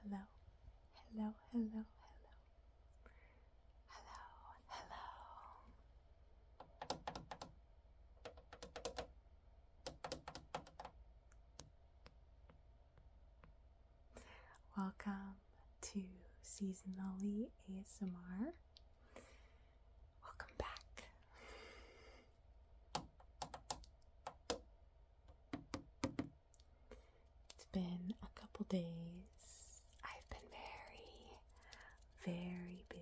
hello, hello, hello, hello, hello, hello. Welcome to Seasonally ASMR. Welcome back. It's been a couple days. I've been very busy.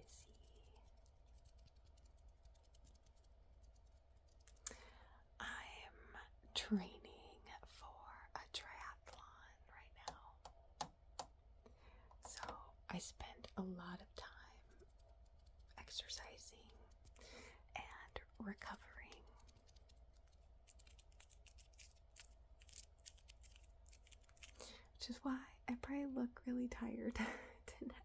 I'm training for a triathlon right now. So I spend a lot of time exercising and recovering. Which is why I probably look really tired tonight.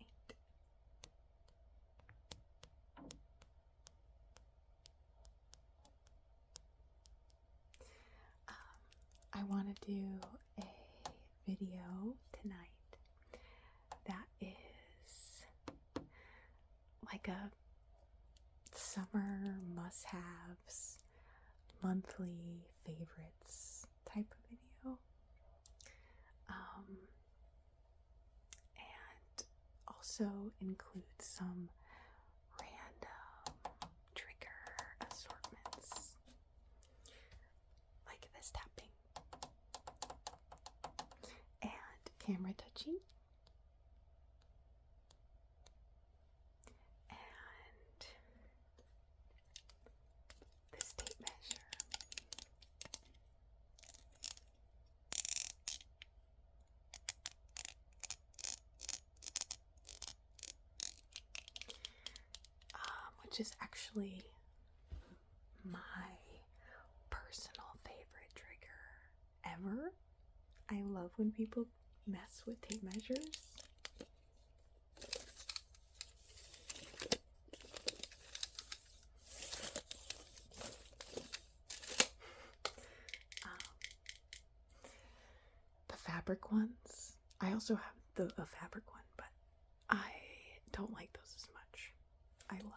I want to do a video tonight that is like a summer must-haves, monthly favorites type of video. And also include some random trigger assortments, like this tapping and camera touching and this tape measure. Which is actually my personal favorite trigger ever. I love when people mess with tape measures. The fabric ones. I also have a fabric one, but I don't like those as much. I love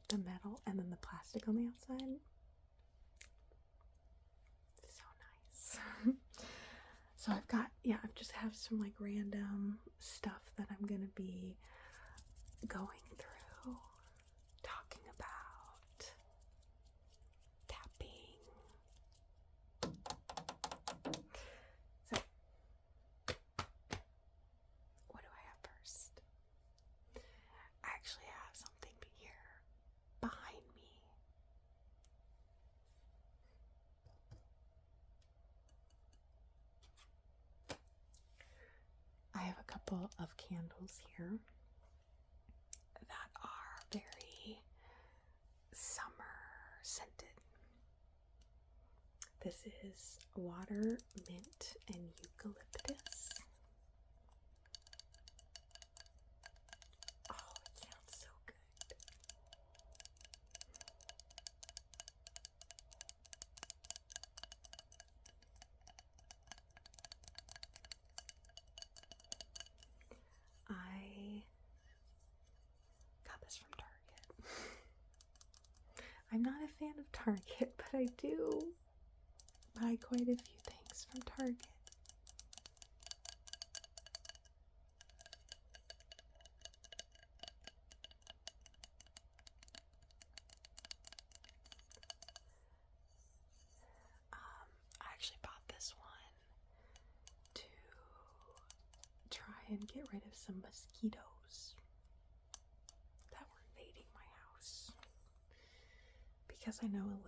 the metal and then the plastic on the outside. So nice. So I just have some like random stuff that I'm gonna be going through, talking about, tapping. So, what do I have first? I actually have something here behind me. I have a couple of candles here that are very summer scented. This is water, mint, and eucalyptus. Oh, it sounds so good. I got this from Target. I'm not a fan of Target, but I do buy quite a few things from Target. I actually bought this one to try and get rid of some mosquitoes that were invading my house, because I know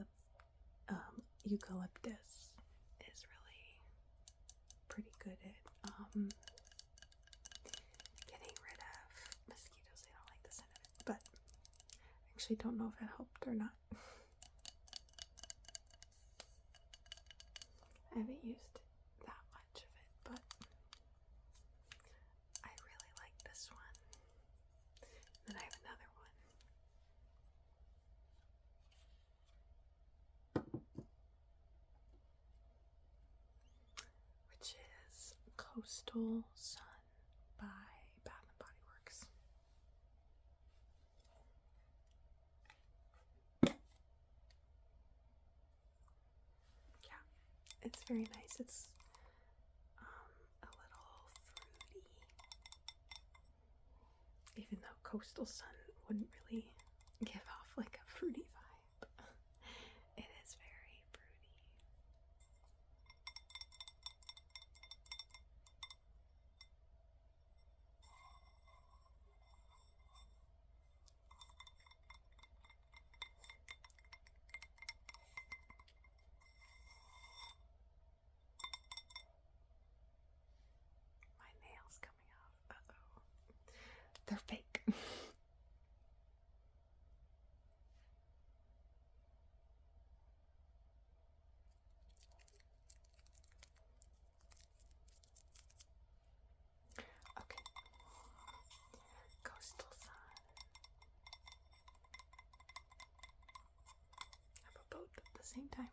eucalyptus is really pretty good at getting rid of mosquitoes. They don't like the scent of it, but I actually don't know if it helped or not. I haven't used that much of it, but I really like this one. Then I have another one. Which Coastal Sun by Bath and Body Works. Yeah, it's very nice. It's a little fruity, even though Coastal Sun wouldn't really give off like a fruity vibe. It is very fruity. My nails coming off. Uh-oh. They're fake. Okay. Coastal Sun. How about both at the same time?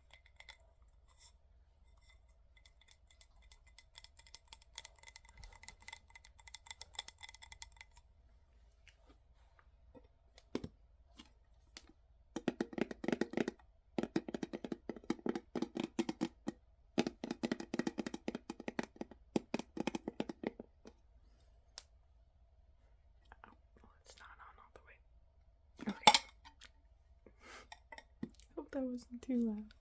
Okay. Hope that wasn't too loud.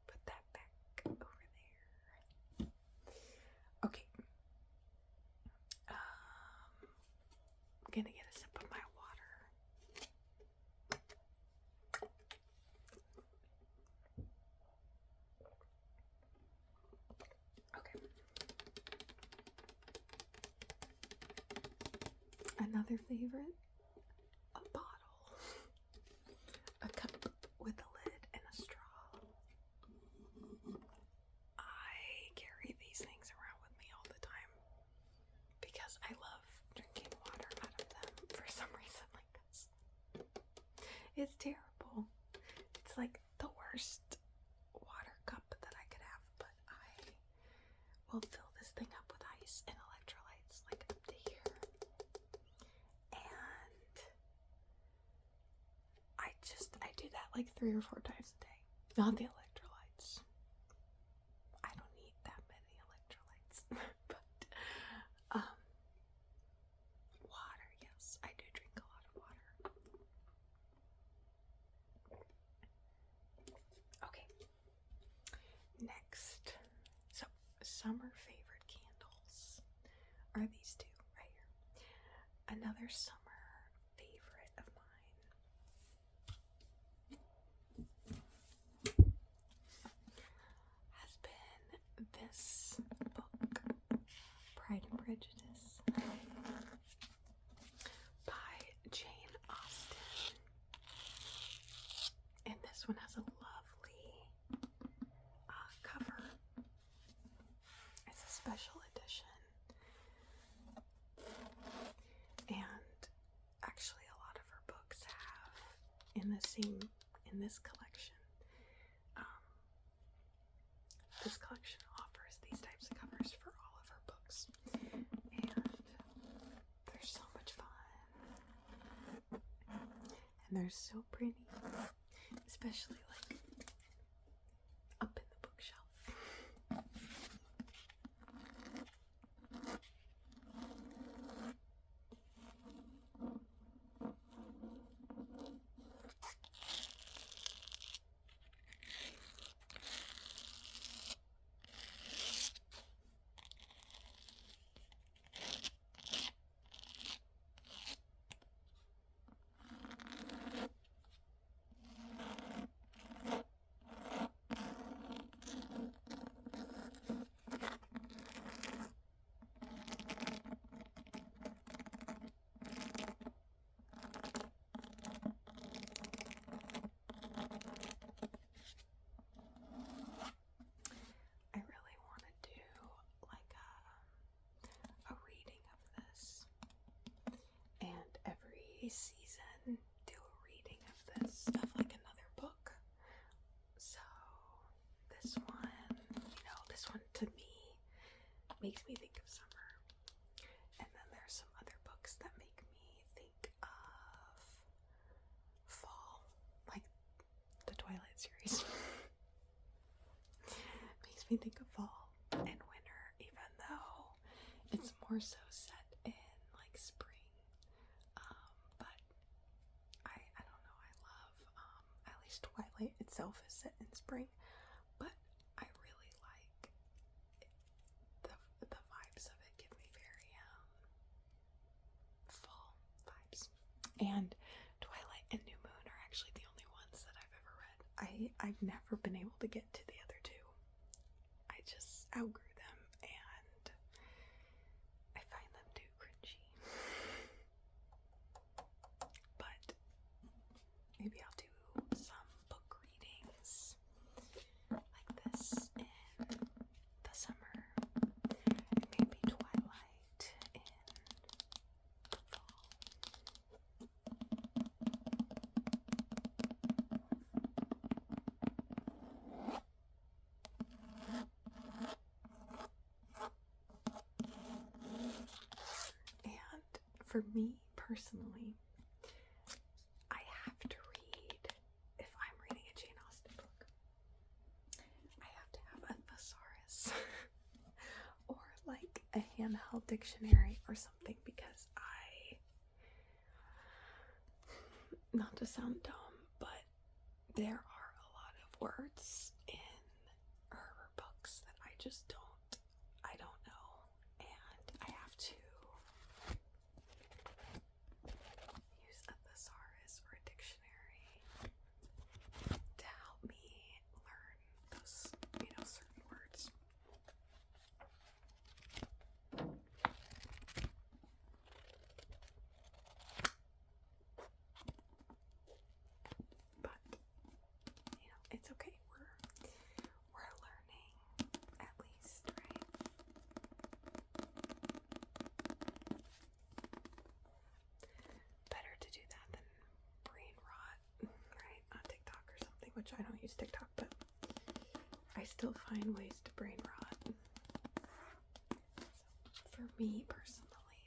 Put that back over there. Okay. I'm gonna get a sip of my water. Okay. Another favorite? A bottle. A cup with a lid and a straw. I carry these things around with me all the time because I love drinking water out of them for some reason like this. It's terrible. It's like the worst water cup that I could have, but I will fill this thing up with ice and electrolytes like up to here. And I do that like 3 or 4 times a day. Not the electrolytes. I don't need that many electrolytes. But water, yes. I do drink a lot of water. Okay. Next. So, summer favorite candles are these two right here. Another summer favorite of mine has been this book, Pride and Prejudice, by Jane Austen. And this one has a lovely cover. It's a special edition. And actually a lot of her books have in this collection. This collection offers these types of covers for all of her books. And they're so much fun. And they're so pretty. Especially like up in the bookshelf. makes me think of summer. And then there's some other books that make me think of fall, like the Twilight series. Makes me think of fall and winter, even though it's more so set in like spring. But I don't know, I love, at least Twilight itself is set in spring, but I really like the vibes of it. Give me very fall vibes. And Twilight and New Moon are actually the only ones that I've ever read. I've never been able to get to the other two. I just outgrew them, and I find them too cringy. But maybe I'll do some book readings like this in the summer, and maybe Twilight in the fall. And for me personally, I have to read, if I'm reading a Jane Austen book, I have to have a thesaurus or like a handheld dictionary or something, because not to sound dumb, but there are a lot of words in her books that I just don't know, and I have to use a thesaurus or a dictionary to help me learn those, certain words. But it's okay. We're learning, at least, right? Better to do that than brain rot, right? On TikTok or something, which I don't use TikTok, but I still find ways to brain rot. So for me personally,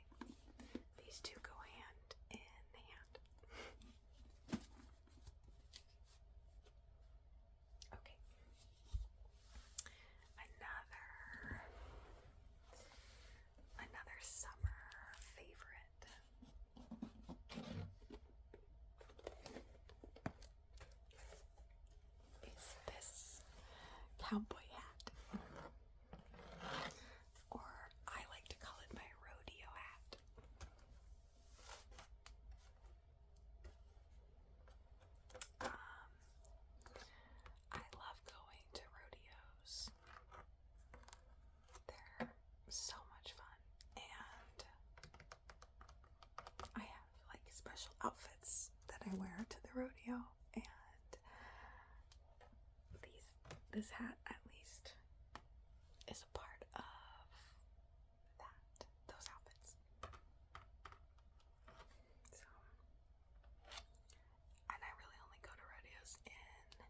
these two go hand in hand. Okay. Another summer favorite is this cowboy hat, or I like to call it my rodeo hat. I love going to rodeos. They're so much fun, and I have like special outfits that I wear to the rodeo, and this hat at least is a part of those outfits. So, and I really only go to rodeos in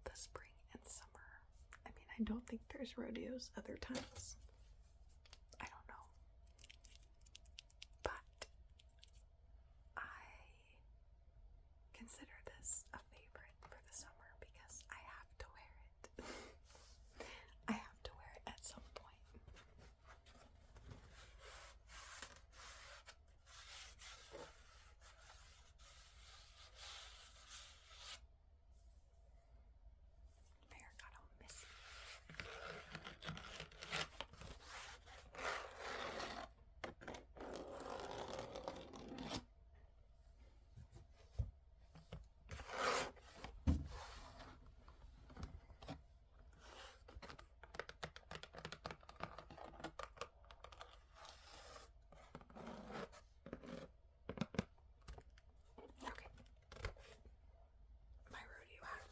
the spring and summer. I mean, I don't think there's rodeos other times. I don't know. But I consider this a favorite for the summer because I have to wear it. I have to wear it at some point. My hair got all messy. Okay. My rodeo hat.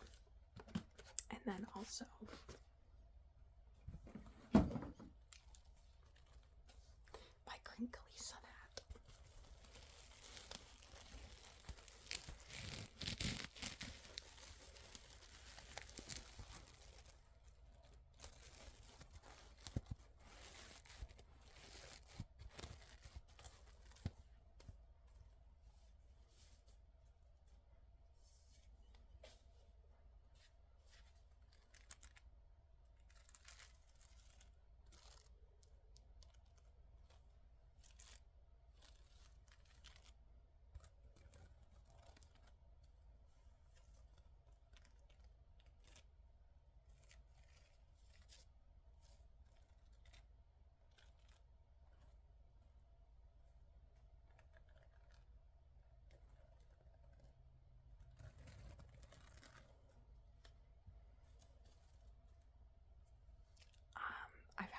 And then also my crinkly sun hat.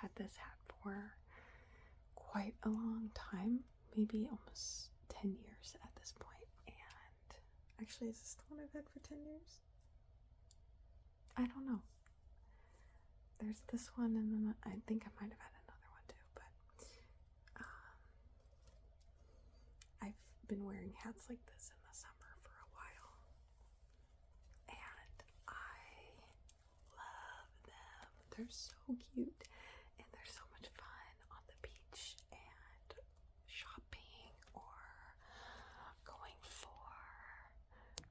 had this hat for quite a long time, maybe almost 10 years at this point. And actually, is this the one I've had for 10 years? I don't know. There's this one, and then I think I might have had another one too, but I've been wearing hats like this in the summer for a while, and I love them. They're so cute, and they're so much fun on the beach and shopping or going for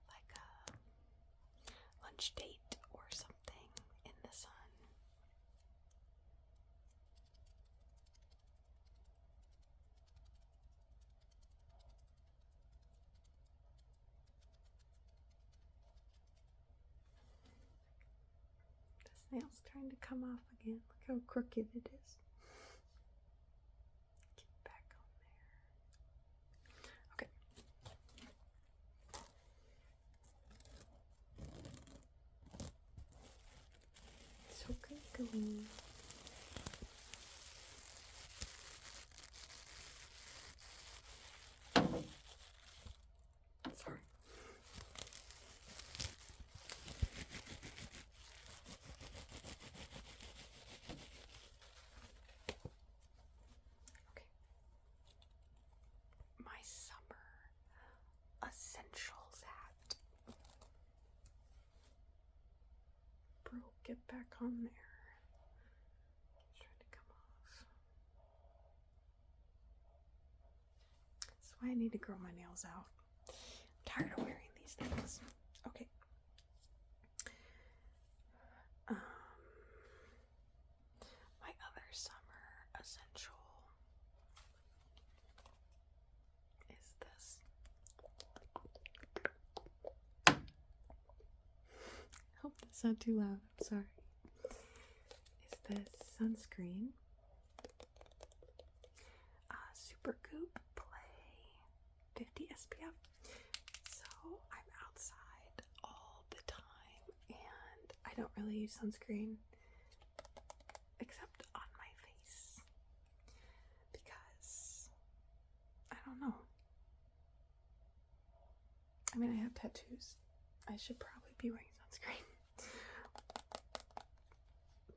like a lunch date or something in the sun. This nail's trying to come off again. Look how crooked it is. Get back on there. Okay. So crinkly. Sorry. Okay. My summer essentials hat. Bro, get back on there. It's trying to come off. That's why I need to grow my nails out. I'm tired of wearing these things. Okay. My other summer essential is this. I hope that's not too loud. I'm sorry. Is this sunscreen? Super Goop Play 50 SPF. So I'm outside all the time, and I don't really use sunscreen except on my face because I don't know. I mean, I have tattoos. I should probably be wearing sunscreen,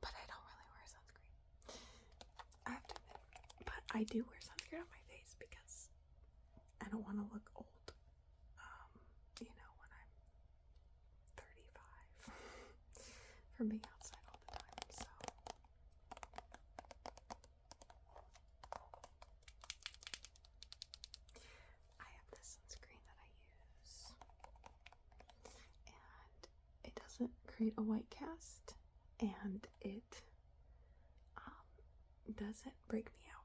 but I don't really wear sunscreen. I have to admit, but I do wear sunscreen on my face because I don't want to look old. When I'm 35 from being outside all the time. So I have this sunscreen that I use, and it doesn't create a white cast, and it doesn't break me out,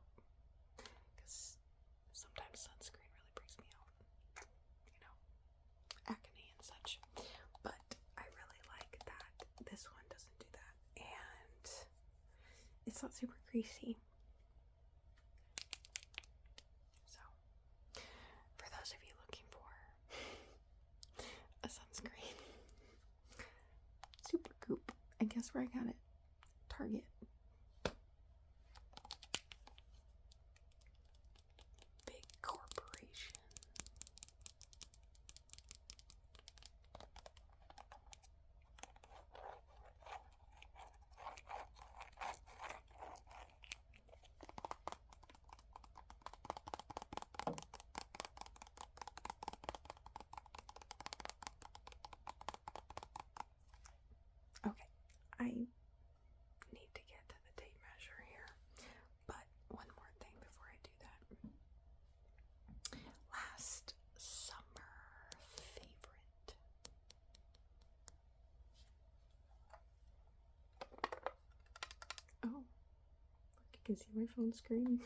because sometimes sunscreen really breaks me out, acne and such. But I really like that this one doesn't do that, and it's not super greasy. So for those of you looking for a sunscreen, Super Goop. And guess where I got it? Target. Big corporation. Okay, I need to get to the tape measure here, but one more thing before I do that. Last summer favorite. Oh, look, you can see my phone screen.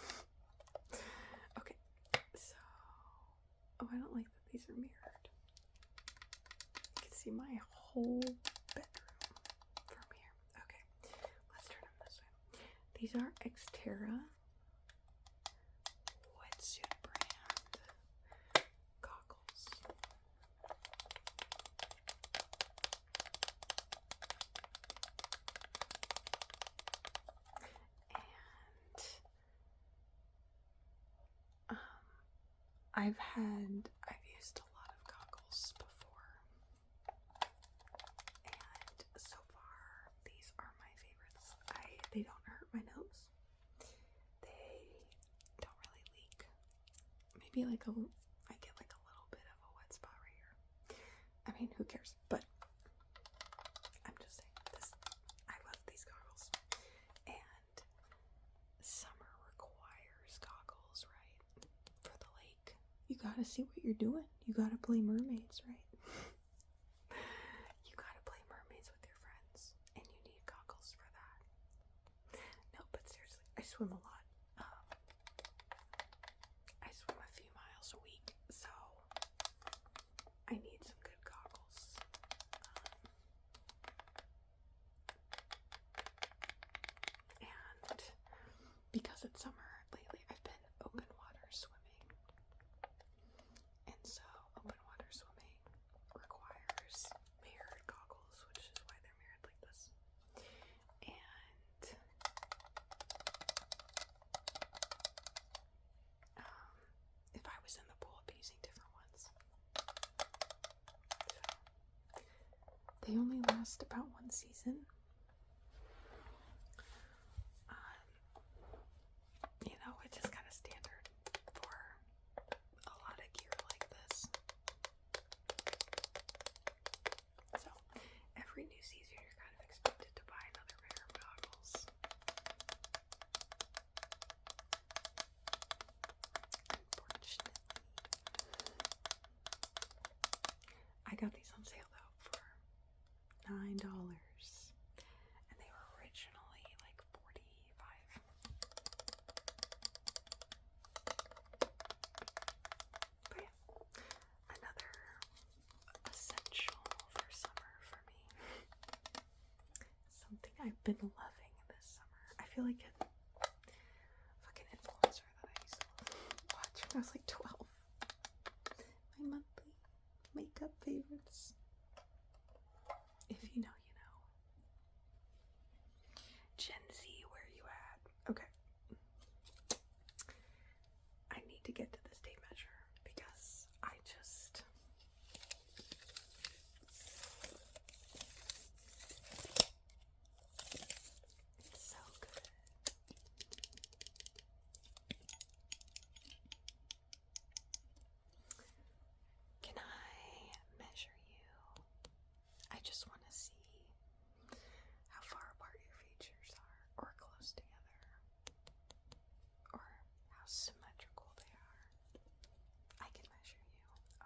Okay, so, I don't like that these are mirrored. You can see my whole bedroom from here. Okay, let's turn them this way. These are Xterra wetsuit brand goggles. I've used a lot of goggles before, and so far these are my favorites. They don't hurt my nose. They don't really leak. Maybe I get like a little bit of a wet spot right here. I mean, who cares? But I'm just saying I love these goggles. And summer requires goggles, right? For the lake. You gotta see what you're doing. You gotta play mermaids, right? You gotta play mermaids with your friends, and you need goggles for that. No, but seriously, I swim a lot. I swim a few miles a week, so I need some good goggles. And because it's summer, lately I've been open water swimming. And so open water swimming requires mirrored goggles, which is why they're mirrored like this. And if I was in the pool, I'd be using different ones. They only last about one season. Which is kind of standard for a lot of gear like this. So, every new season you're kind of expected to buy another pair of goggles. Unfortunately. I got these on sale though for $9. And they were originally like $45. But yeah, another essential for summer for me. Something I've been loving this summer. I feel like a fucking influencer that I used to watch when I was like 12. My monthly makeup favorites. If you know, you know. Gen Z, where you at? Okay. I need to get to this tape measure because it's so good. Can I measure you? I just want to see how far apart your features are, or close together, or how symmetrical they are. I can measure you.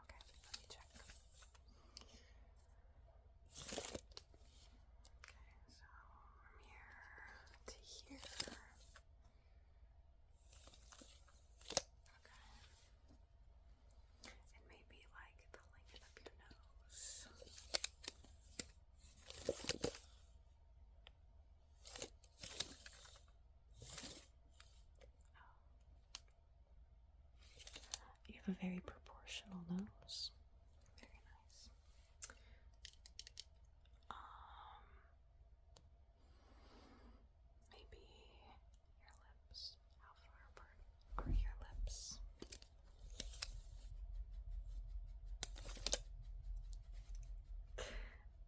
Okay, let me check. Okay, so from here to here. Okay. And maybe like the length of your nose. You have a very proportional nose. Very nice. Maybe your lips. How far apart are your lips?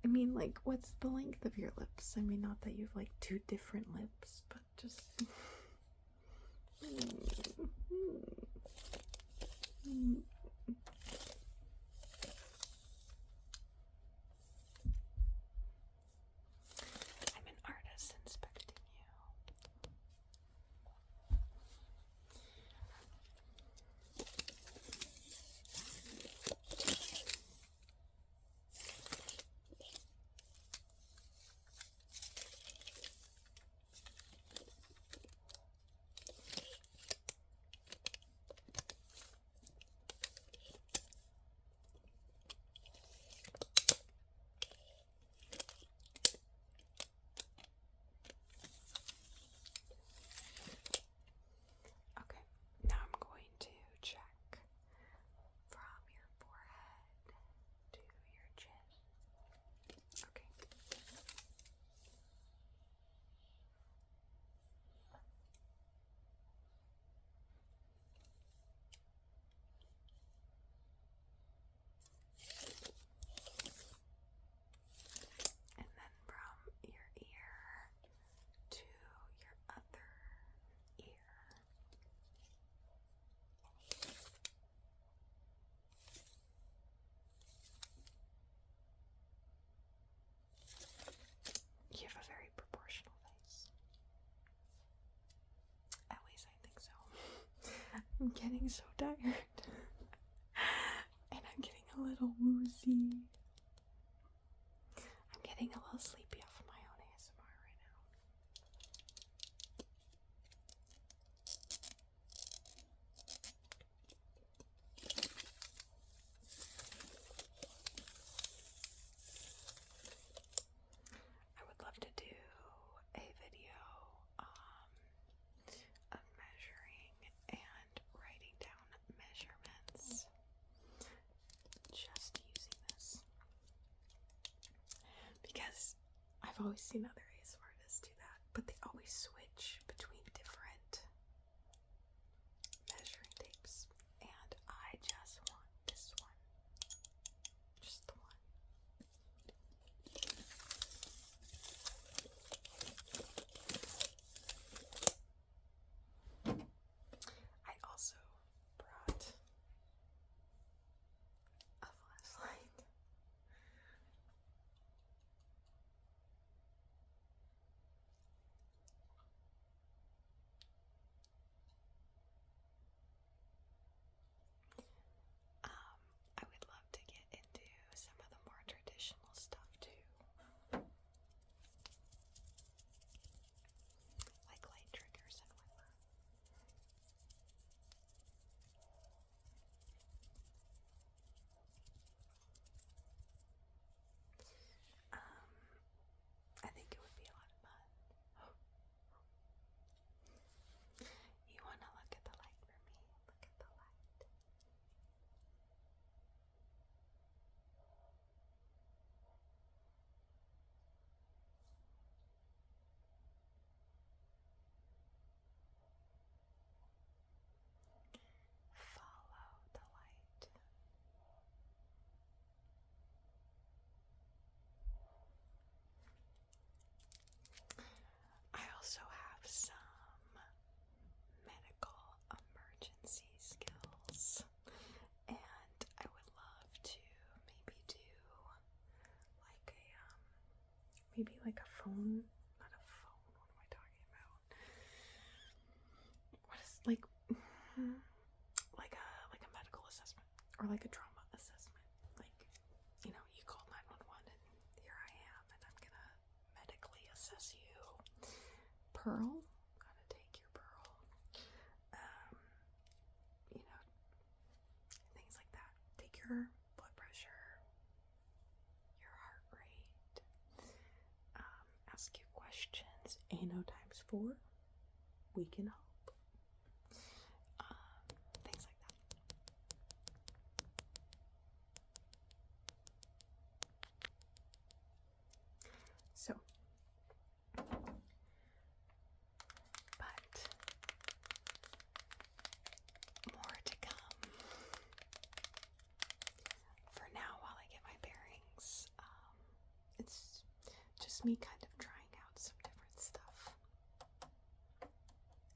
I mean, like, what's the length of your lips? I mean, not that you have like two different lips, but just. I'm an artist inspecting you. I'm getting so tired. And I'm getting a little woozy. I'm getting a little sleepy off of my own ASMR right now. I would love to do a video of measuring and writing down measurements, just using this, because I've always seen other ASMR artists do that, but they always switch between different measuring tapes, and I just want this one, just the one. I also brought a flashlight. I would love to get into some of the more traditional stuff too, like light triggers and whatnot. I think it would be a lot of fun. You want to look at the light for me? Look at the light. Follow the light. I also have some medical emergency skills, and I would love to maybe do like a phone, not a phone, what am I talking about? What is like a medical assessment, or like a trauma assessment. Like, you call 911 and here I am and I'm gonna medically assess you. Pearl, gotta take your pearl. Things like that. Take your blood pressure, your heart rate, ask you questions. ANO times 4, we can help. Things like that. So, but more to come. For now, while I get my bearings, it's just me kind of trying out some different stuff.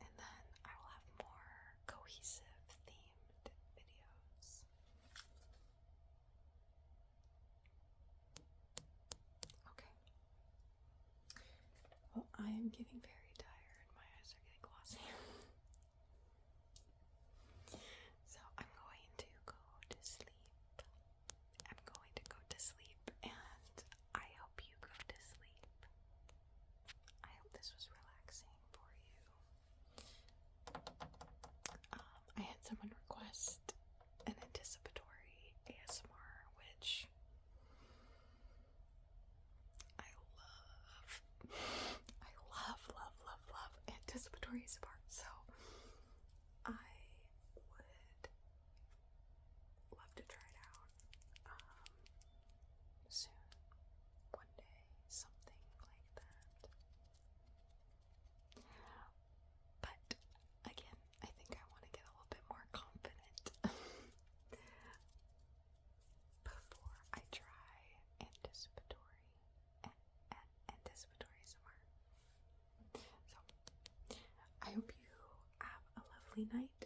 And then I will have more cohesive themed videos. Okay. Well, I am getting very tired. My eyes are getting glossy. So I'm going to go to sleep. I'm going to go to sleep, and I hope you go to sleep. I hope this was relaxing for you. I had someone request an anticipatory ASMR, which I love anticipatory ASMR. So I would love to try it out soon, one day, something like that. But again, I think I want to get a little bit more confident before I try anticipatory ASMR. So I hope you have a lovely night,